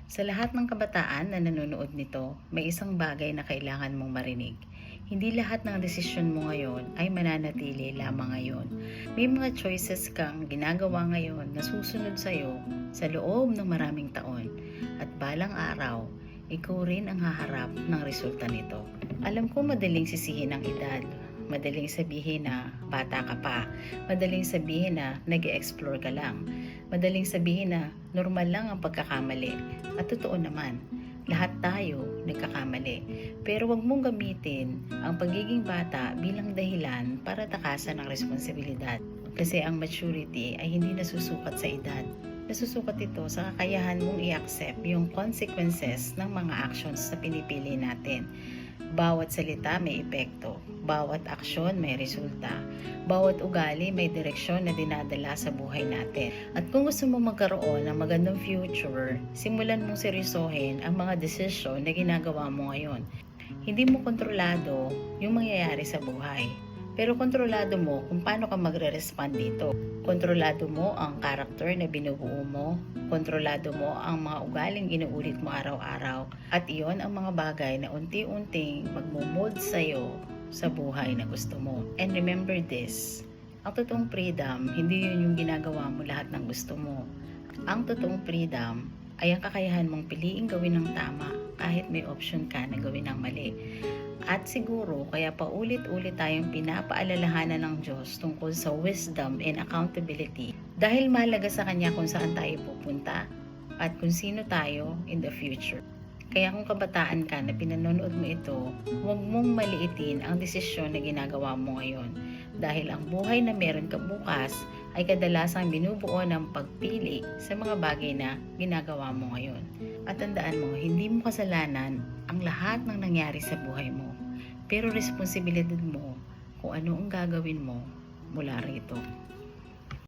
Sa lahat ng kabataan na nanonood nito, may isang bagay na kailangan mong marinig. Hindi lahat ng desisyon mo ngayon ay mananatili lamang ngayon. May mga choices kang ginagawa ngayon na susunod sa'yo sa loob ng maraming taon. At balang araw, ikaw rin ang haharap ng resulta nito. Alam ko madaling sisihin ang edad. Madaling sabihin na bata ka pa. Madaling sabihin na nag-e-explore ka lang. Madaling sabihin na normal lang ang pagkakamali. At totoo naman, lahat tayo nagkakamali. Pero wag mong gamitin ang pagiging bata bilang dahilan para takasan ang responsibilidad. Kasi ang maturity ay hindi nasusukat sa edad. Nasusukat ito sa kakayahan mong i-accept yung consequences ng mga actions na pinipili natin. Bawat salita may epekto, bawat aksyon may resulta, bawat ugali may direksyon na dinadala sa buhay natin. At kung gusto mo magkaroon ng magandang future, simulan mong seryosohin ang mga desisyon na ginagawa mo ngayon. Hindi mo kontrolado yung mangyayari sa buhay, pero kontrolado mo kung paano ka magre-respond dito. Kontrolado mo ang karakter na binubuo mo, kontrolado mo ang mga ugaling inuulit mo araw-araw, at iyon ang mga bagay na unti-unting magmumold sa'yo sa buhay na gusto mo. And remember this, ang totoong freedom, hindi yun yung ginagawa mo lahat ng gusto mo. Ang totoong freedom ay ang kakayahan mong piliing gawin ng tama kahit may option ka na gawin ng mali. At siguro kaya paulit-ulit tayong pinapaalalahanan ng Diyos tungkol sa wisdom and accountability dahil mahalaga sa Kanya kung saan tayo pupunta at kung sino tayo in the future. Kaya kung kabataan ka na pinanonood mo ito, huwag mong maliitin ang desisyon na ginagawa mo ngayon dahil ang buhay na meron ka bukas ay kadalasang binubuo ng pagpili sa mga bagay na ginagawa mo ngayon. At tandaan mo, hindi mo kasalanan ang lahat ng nangyari sa buhay mo. Pero responsibilidad mo kung ano ang gagawin mo mula rito.